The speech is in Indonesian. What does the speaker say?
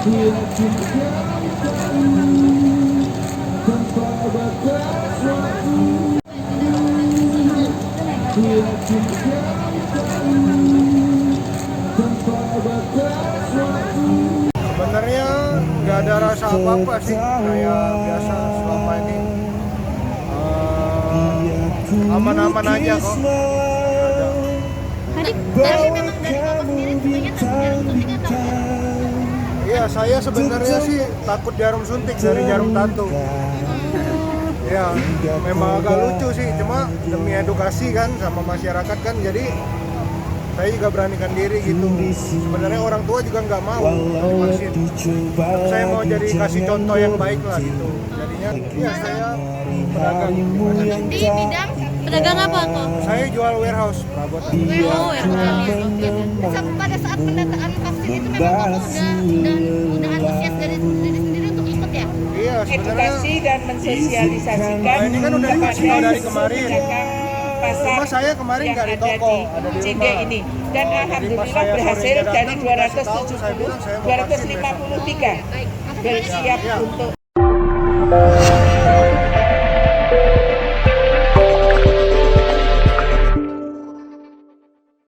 Sebenarnya nggak ada rasa apa-apa sih, kayak biasa selama ini aman-aman aja kok. Tapi memang dari Bapak sendiri sebenarnya takut jarum suntik atau enggak? Iya, saya sebenarnya sih takut jarum suntik dari jarum tato. Ya, memang agak lucu sih, cuma demi edukasi kan sama masyarakat kan, jadi saya juga beranikan diri gitu. Sebenarnya orang tua juga nggak mau divaksin. Saya mau jadi kasih contoh yang baik lah gitu. Jadinya, ya saya pedagang. Di bidang pedagang apa kok? Saya jual warehouse perabotan. Oh, pada saat pendataan vaksin itu memang Bapak udah antusias dari diri sendiri untuk ikut ya? Iya, sebenarnya Edukasi dan mensosialisasikan ini kan udah divaksin dari kemarin. pasar Cuma saya kemarin yang nggak di ada toko, di ada di Cinde rumah. ini. Dan Jadi pas alhamdulillah saya berhasil sorenya dari datang, dikasih tahu, saya 270 bilang saya mau vaksin besok. 253 Baik, makasih banyak. bersiap Ya. untuk